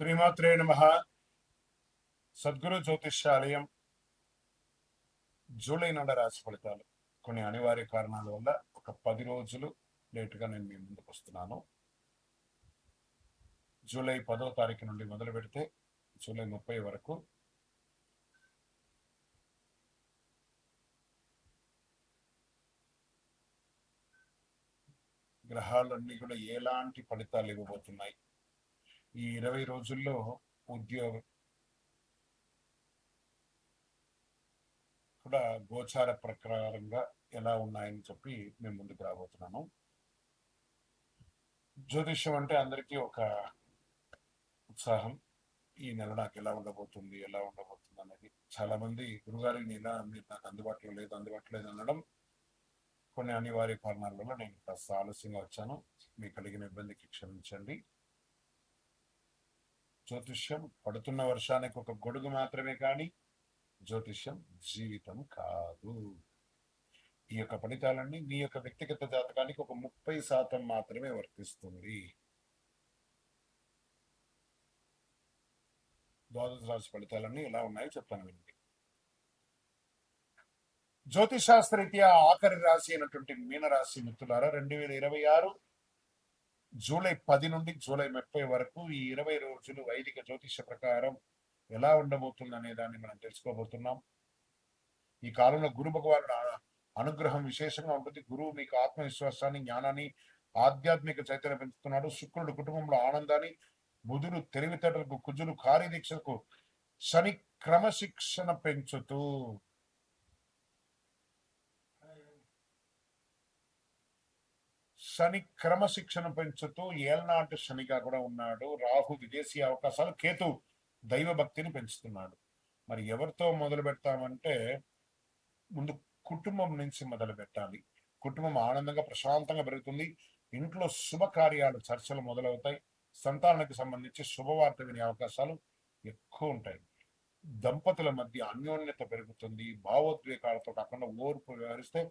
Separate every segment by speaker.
Speaker 1: శ్రీమాత్రే నమః. సద్గురు జ్యోతిష్యాలయం జూలై నెల రాశి ఫలితాలు కొన్ని అనివార్య కారణాల వల్ల ఒక 10 రోజులు లేటుగా నేను మీ ముందుకు వస్తున్నాను. జూలై 10వ తారీఖు నుండి మొదలు పెడితే జూలై 30 వరకు గ్రహాలన్నీ కూడా ఎలాంటి ఫలితాలు ఇవ్వబోతున్నాయి, ఈ 20 రోజుల్లో ఉద్యోగ కూడా గోచార ప్రకారంగా ఎలా ఉన్నాయని చెప్పి మేము ముందుకు రాబోతున్నాను. జ్యోతిష్యం అంటే అందరికీ ఒక ఉత్సాహం. ఈ నెల నాకు ఎలా ఉండబోతుంది అనేది చాలా మంది గురుగారి నెల మీరు నాకు అందుబాటులో లేదు అనడం కొన్ని అనివార్య కారణాల వల్ల నేను కాస్త ఆలస్యంగా వచ్చాను. మీకు కలిగిన ఇబ్బందికి క్షమించండి. జ్యోతిష్యం పడుతున్న వర్షానికి ఒక గొడుగు మాత్రమే కానీ జ్యోతిష్యం జీవితం కాదు. ఈ యొక్క ఫలితాలన్నీ మీ యొక్క వ్యక్తిగత జాతకానికి ఒక 30% మాత్రమే వర్తిస్తుంది. ద్వాదశ రాశి ఫలితాలన్నీ ఎలా ఉన్నాయో చెప్తాను వినండి. జ్యోతిషాస్త్రరీత్యా ఆఖరి రాశి అయినటువంటి మీనరాశి మిత్రులారా, 2026 జూలై 10 నుండి జూలై 30 వరకు ఈ 20 రోజులు వైదిక జ్యోతిష ప్రకారం ఎలా ఉండబోతుంది అనే దాన్ని మనం తెలుసుకోబోతున్నాం. ఈ కాలంలో గురు భగవానుడు అనుగ్రహం విశేషంగా ఉంటుంది. గురువు మీకు ఆత్మవిశ్వాసాన్ని, జ్ఞానాన్ని, ఆధ్యాత్మిక చైతన్యం పెంచుతున్నాడు. శుక్రుడు కుటుంబంలో ఆనందాన్ని, బుధుడు తెలివితేటలకు, కుజులు కార్యదీక్షకు, శని క్రమశిక్షణ పెంచుతూ ఏళ్నాటి శనిగా కూడా ఉన్నాడు. రాహు విదేశీ అవకాశాలు, కేతు దైవ భక్తిని పెంచుతున్నాడు. మరి ఎవరితో మొదలు పెడతామంటే ముందు కుటుంబం నుంచి మొదలు పెట్టాలి. కుటుంబం ఆనందంగా ప్రశాంతంగా పెరుగుతుంది. ఇంట్లో శుభకార్యాలు, చర్చలు మొదలవుతాయి. సంతానానికి సంబంధించి శుభవార్త వినే అవకాశాలు ఎక్కువ ఉంటాయి. దంపతుల మధ్య అన్యోన్యత పెరుగుతుంది. భావోద్వేగాలతో కాకుండా ఓర్పు వ్యవహరిస్తే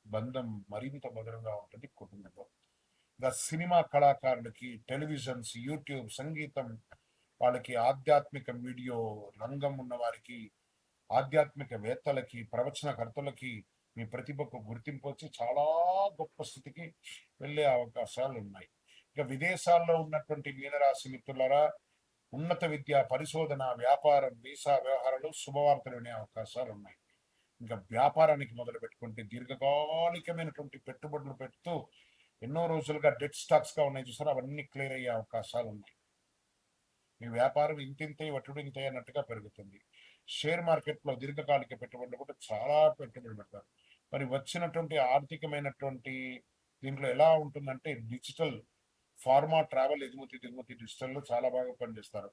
Speaker 1: బంధం మరింత మధురంగా ఉంటుంది కుటుంబంలో. ఇంకా సినిమా కళాకారులకి, టెలివిజన్స్, యూట్యూబ్, సంగీతం వాళ్ళకి, ఆధ్యాత్మిక వీడియో రంగం ఉన్న వారికి, ఆధ్యాత్మిక వేత్తలకి, ప్రవచనకర్తలకి మీ ప్రతిభకు గుర్తింపు వచ్చి చాలా గొప్ప స్థితికి వెళ్ళే అవకాశాలు ఉన్నాయి. ఇక విదేశాల్లో ఉన్నటువంటి మీనరాశి మిత్రులారా, ఉన్నత విద్య, పరిశోధన, వ్యాపారం, వీసా వ్యవహారాలు, శుభవార్తలు వినే అవకాశాలు ఉన్నాయి. ఇంకా వ్యాపారానికి మొదలు పెట్టుకుంటే దీర్ఘకాలికమైనటువంటి పెట్టుబడులు పెడుతూ ఎన్నో రోజులుగా డెడ్ స్టాక్స్ గా ఉన్నాయి చూసారు, అవన్నీ క్లియర్ అయ్యే అవకాశాలు ఉన్నాయి. మీ వ్యాపారం ఇంతింతే వటుడు ఇంతే అన్నట్టుగా పెరుగుతుంది. షేర్ మార్కెట్ లో దీర్ఘకాలిక పెట్టుబడులు కూడా చాలా పెట్టుబడి పెడతారు. మరి వచ్చినటువంటి ఆర్థికమైనటువంటి దీంట్లో ఎలా ఉంటుందంటే డిజిటల్, ఫార్మా, ట్రావెల్, ఎగుమతి దిగుమతి డిజిటల్లో చాలా బాగా పనిచేస్తారు.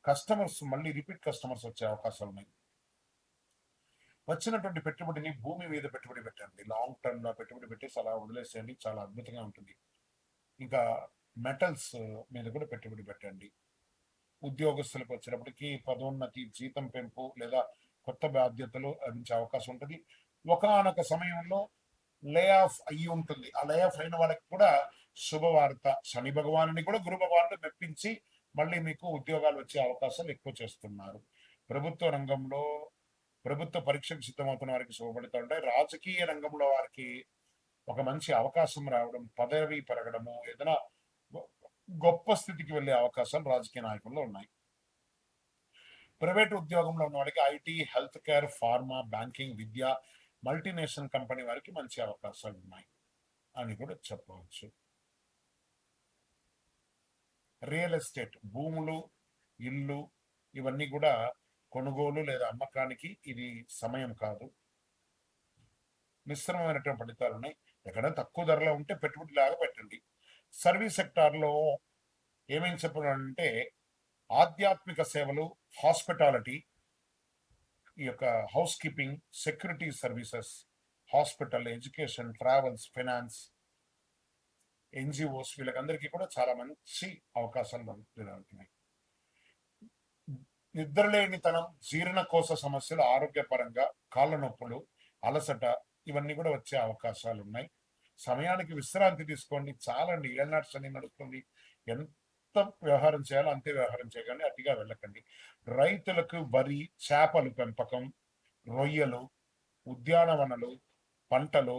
Speaker 1: కస్టమర్స్ మళ్ళీ రిపీట్ కస్టమర్స్ వచ్చే అవకాశాలు ఉన్నాయి. వచ్చినటువంటి పెట్టుబడిని భూమి మీద పెట్టుబడి పెట్టండి. లాంగ్ టర్మ్ లో పెట్టుబడి పెట్టేసి అలా వదిలేసేయండి, చాలా అద్భుతంగా ఉంటుంది. ఇంకా మెటల్స్ మీద కూడా పెట్టుబడి పెట్టండి. ఉద్యోగస్తులకు వచ్చినప్పటికీ పదోన్నతి, జీతం పెంపు లేదా కొత్త బాధ్యతలు అందించే అవకాశం ఉంటుంది. ఒకానొక సమయంలో లే ఆఫ్ అయ్యి ఉంటుంది. ఆ లే ఆఫ్ అయిన వాళ్ళకి కూడా శుభవార్త, శని భగవాను కూడా గురు భగవాను మెప్పించి మళ్ళీ మీకు ఉద్యోగాలు వచ్చే అవకాశాలు ఎక్కువ చేస్తున్నారు. ప్రభుత్వ రంగంలో ప్రభుత్వ పరీక్షకు సిద్ధమవుతున్న వారికి శుభపడుతూ ఉంటాయి. రాజకీయ రంగంలో వారికి ఒక మంచి అవకాశం రావడం, పదవి పెరగడము, ఏదైనా గొప్ప స్థితికి వెళ్ళే అవకాశాలు రాజకీయ నాయకుల్లో ఉన్నాయి. ప్రైవేట్ ఉద్యోగంలో ఉన్న వారికి IT, health care, pharma, banking, Vidya, multinational company వారికి మంచి అవకాశాలు ఉన్నాయి అని కూడా చెప్పవచ్చు. రియల్ ఎస్టేట్, భూములు, ఇల్లు ఇవన్నీ కూడా కొనుగోలు లేదా అమ్మకానికి ఇది సమయం కాదు. మిశ్రమమైనటువంటి ఫలితాలు ఉన్నాయి. ఎక్కడైనా తక్కువ ధరలో ఉంటే పెట్టుబడి లాగా పెట్టండి. సర్వీస్ సెక్టార్లో ఏమేమి చెప్పాలంటే ఆధ్యాత్మిక సేవలు, హాస్పిటాలిటీ, ఈ యొక్క housekeeping, security services, hospital, education, travels, finance, NGOs వీళ్ళకందరికీ కూడా చాలా మంచి అవకాశాలు ఉంటున్నాయి. నిద్రలేనితనం, జీర్ణకోశ సమస్యలు, ఆరోగ్యపరంగా కాళ్ళ నొప్పులు, అలసట ఇవన్నీ కూడా వచ్చే అవకాశాలు ఉన్నాయి. సమయానికి విశ్రాంతి తీసుకోండి. చాలండి, ఏళ్ళనాటి శని నడుస్తుంది. వ్యవహారం చేయాలో అంతే వ్యవహారం చేయకండి, అతిగా వెళ్ళకండి. రైతులకు వరి, చేపలు పెంపకం, రొయ్యలు, ఉద్యానవనలు, పంటలు,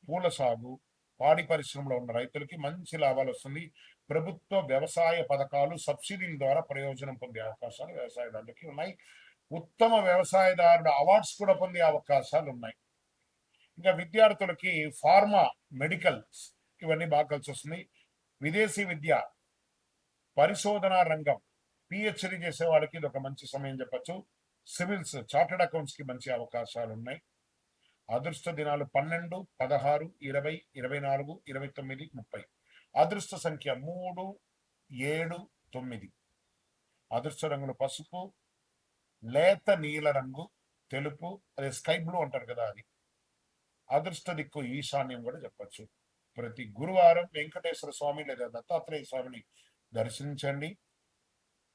Speaker 1: పూల సాగు, పాడి పరిశ్రమలో ఉన్న రైతులకి మంచి లాభాలు వస్తుంది. ప్రభుత్వ వ్యవసాయ పథకాలు, సబ్సిడీల ద్వారా ప్రయోజనం పొందే అవకాశాలు వ్యవసాయదారులకి ఉన్నాయి. ఉత్తమ వ్యవసాయదారుడు అవార్డ్స్ కూడా పొందే అవకాశాలు ఉన్నాయి. ఇంకా విద్యార్థులకి ఫార్మా, మెడికల్ ఇవన్నీ బాగా కలిసి వస్తుంది. విదేశీ విద్య, పరిశోధనా రంగం, పిహెచ్డి చేసే వాళ్ళకి ఇది ఒక మంచి సమయం చెప్పచ్చు. సివిల్స్, చార్టెడ్ అకౌంట్స్ కి మంచి అవకాశాలు ఉన్నాయి. అదృష్ట దినాలు 12, 16, 20, 24, 29, 30. అదృష్ట సంఖ్య 3, 7, 9. అదృష్ట రంగులు పసుపు, లేత నీల రంగు, తెలుపు, అదే స్కై బ్లూ అంటారు కదా అది. అదృష్ట దిక్కు ఈశాన్యం కూడా చెప్పచ్చు. ప్రతి గురువారం వెంకటేశ్వర స్వామి లేదా దత్తాత్రేయ స్వామిని దర్శించండి.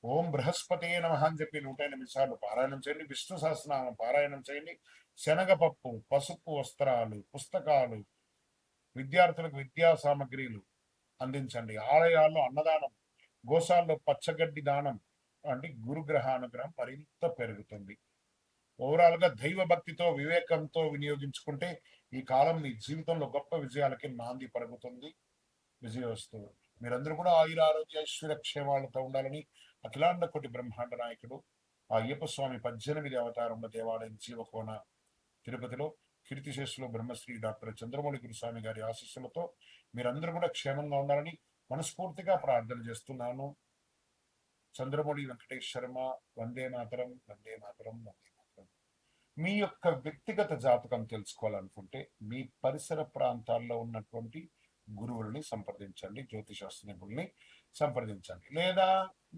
Speaker 1: ఓం బృహస్పతే నమః అని చెప్పి 108 సార్లు పారాయణం చేయండి. విష్ణు సహస్రనామం పారాయణం చేయండి. శనగపప్పు, పసుపు వస్త్రాలు, పుస్తకాలు, విద్యార్థులకు విద్యా సామగ్రిలు అందించండి. ఆలయాల్లో అన్నదానం, గోశాల్లో పచ్చగడ్డి దానం అంటే గురుగ్రహ అనుగ్రహం మరింత పెరుగుతుంది. ఓవరాల్ గా దైవ భక్తితో, వివేకంతో వినియోగించుకుంటే ఈ కాలం మీ జీవితంలో గొప్ప విజయాలకి నాంది పలుకుతుంది. విజయోస్తు. మీరందరూ కూడా ఆయుర ఆరోగ్య ఐశ్వర్య క్షేమాలతో ఉండాలని అఖిలాండ కోటి బ్రహ్మాండ నాయకుడు ఆ అయ్యప్ప స్వామి 18 అవతారముల దేవాలయం జీవకోన తిరుపతిలో కీర్తిశేషులు బ్రహ్మశ్రీ డాక్టర్ చంద్రమౌళి గురుస్వామి గారి ఆశీస్సులతో మీరందరూ కూడా క్షేమంగా ఉండాలని మనస్ఫూర్తిగా ప్రార్థన చేస్తున్నాను. చంద్రమౌళి వెంకటేష్ శర్మ. వందే మాతరం, వందే మాతరం, వందే మాతరం. మీ యొక్క వ్యక్తిగత జాతకం తెలుసుకోవాలనుకుంటే మీ పరిసర ప్రాంతాల్లో ఉన్నటువంటి గురువుల్ని సంప్రదించండి, జ్యోతిషాస్త్ర నిపుణుల్ని సంప్రదించండి. లేదా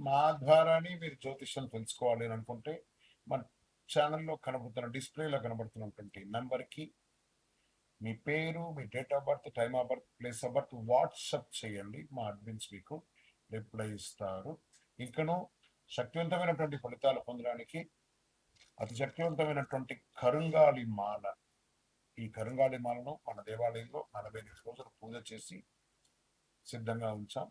Speaker 1: మా ద్వారానే మీరు జ్యోతిష్యం తెలుసుకోవాలి అని అనుకుంటే మన ఛానల్లో కనబడుతున్న, డిస్ప్లేలో కనబడుతున్నటువంటి నెంబర్కి మీ పేరు, మీ date of birth, time of birth, place of birth WhatsApp చేయండి. మా అడ్మిన్స్ మీకు రిప్లై ఇస్తారు. ఇంకను శక్తివంతమైనటువంటి ఫలితాలు పొందడానికి అతి శక్తివంతమైనటువంటి కరుంగాలి మాల, ఈ కరుంగాలి మాలను మన దేవాలయంలో 48 రోజులు పూజ చేసి సిద్ధంగా ఉంచాం.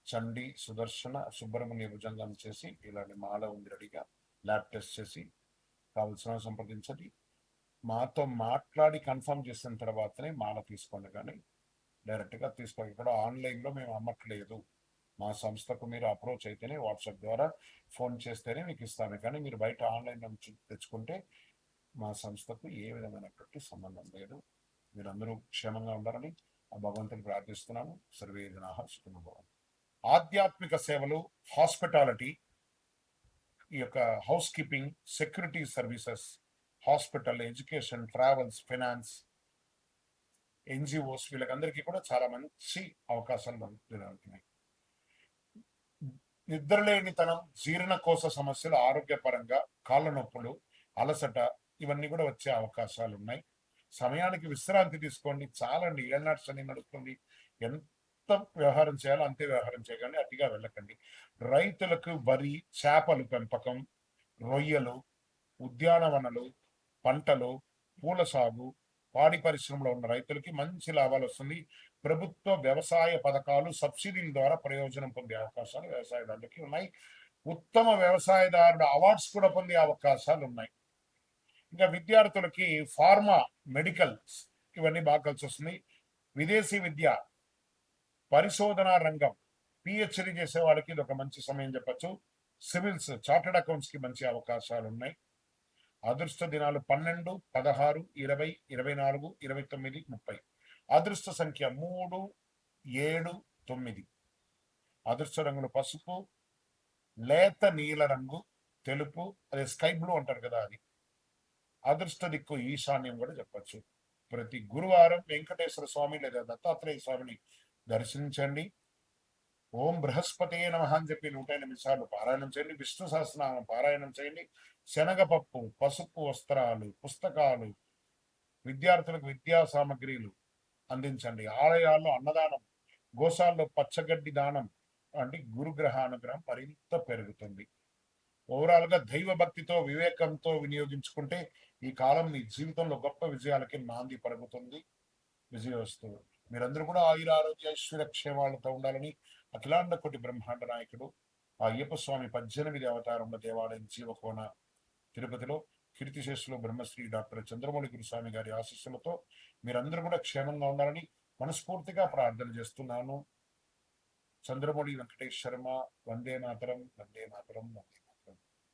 Speaker 1: చండి, సుదర్శన, సుబ్రహ్మణ్య భుజంగం చేసి ఇలాంటి మాల ఉంది రెడీగా. ల్యాబ్ టెస్ట్ చేసి కావలసిన సంప్రదించండి. మాతో మాట్లాడి కన్ఫర్మ్ చేసిన తర్వాతనే మాల తీసుకోండి, కానీ డైరెక్ట్గా తీసుకోండి. ఇక్కడ ఆన్లైన్లో మేము అమ్మట్లేదు. మా సంస్థకు మీరు అప్రోచ్ అయితేనే, వాట్సాప్ ద్వారా ఫోన్ చేస్తేనే మీకు ఇస్తాను. కానీ మీరు బయట ఆన్లైన్ నుంచి తెచ్చుకుంటే మా సంస్థకు ఏ విధమైనటువంటి సంబంధం లేదు. మీరందరూ క్షేమంగా ఉండాలని ఆ భగవంతుని ప్రార్థిస్తున్నాను. సర్వే జనాః సుఖినో భవంతు. ఆధ్యాత్మిక సేవలు, హాస్పిటాలిటీ, ఈ యొక్క housekeeping, security services, hospital, education, travels, finance, NGOs వీళ్ళకందరికీ కూడా చాలా మంచి అవకాశాలు దొరుకుతున్నాయి. నిద్రలేనితనం, జీర్ణకోశ సమస్యలు, ఆరోగ్యపరంగా కాళ్ళ నొప్పులు, అలసట ఇవన్నీ కూడా వచ్చే అవకాశాలు ఉన్నాయి. సమయానికి విశ్రాంతి తీసుకోండి. చాలండి, ఏళ్ళనాటి శని నడుస్తుంది. ఎంత వ్యవహారం చేయాలో అంతే వ్యవహారం చేయకండి, అతిగా వెళ్ళకండి. రైతులకు వరి, చేపలు పెంపకం, రొయ్యలు, ఉద్యానవనలు, పంటలు, పూల సాగు, పాడి పరిశ్రమలో ఉన్న రైతులకి మంచి లాభాలు వస్తుంది. ప్రభుత్వ వ్యవసాయ పథకాలు, సబ్సిడీల ద్వారా ప్రయోజనం పొందే అవకాశాలు వ్యవసాయదారులకి ఉన్నాయి. ఉత్తమ వ్యవసాయదారుడు అవార్డ్స్ కూడా పొందే అవకాశాలు ఉన్నాయి. ఇంకా విద్యార్థులకి ఫార్మా, మెడికల్ ఇవన్నీ బాగా కలిసి వస్తుంది. విదేశీ విద్య, పరిశోధనా రంగం, పిహెచ్డి చేసే వాళ్ళకి ఇది ఒక మంచి సమయం చెప్పచ్చు. సివిల్స్, చార్టెడ్ అకౌంట్స్ కి మంచి అవకాశాలు ఉన్నాయి. అదృష్ట దినాలు 12, 16, 20, 24, 29, 30. అదృష్ట సంఖ్య 3, 7, 9. అదృష్ట రంగులు పసుపు, లేత నీల రంగు, తెలుపు, అదే స్కై బ్లూ అంటారు కదా అది. అదృష్ట దిక్కు ఈశాన్యం కూడా చెప్పచ్చు. ప్రతి గురువారం వెంకటేశ్వర స్వామి లేదా దత్తాత్రేయ స్వామిని దర్శించండి. ఓం బృహస్పతే నమః అని చెప్పి 108 సార్లు పారాయణం చేయండి. విష్ణు సహస్రనామం పారాయణం చేయండి. శనగపప్పు, పసుపు వస్త్రాలు, పుస్తకాలు, విద్యార్థులకు విద్యా సామగ్రిలు అందించండి. ఆలయాల్లో అన్నదానం, గోశాల్లో పచ్చగడ్డి దానం అంటే గురుగ్రహ అనుగ్రహం మరింత పెరుగుతుంది. ఓవరాల్ గా దైవ భక్తితో, వివేకంతో వినియోగించుకుంటే ఈ కాలం మీ జీవితంలో గొప్ప విజయాలకి నాంది పలుకుతుంది. విజయోస్తు. మీరందరూ కూడా ఆయుర ఆరోగ్య ఐశ్వర్య క్షేమాలతో ఉండాలని అఖిలాండ కోటి బ్రహ్మాండ నాయకుడు ఆ అయ్యప్ప స్వామి 18 అవతారముల దేవాలయం జీవకోన తిరుపతిలో కీర్తిశేషులు బ్రహ్మశ్రీ డాక్టర్ చంద్రమౌళి గురుస్వామి గారి ఆశీస్సులతో మీరందరూ కూడా క్షేమంగా ఉండాలని మనస్ఫూర్తిగా ప్రార్థన చేస్తున్నాను. చంద్రమౌళి వెంకటేష్ శర్మ. వందే మాతరం, వందే మాతరం, వందే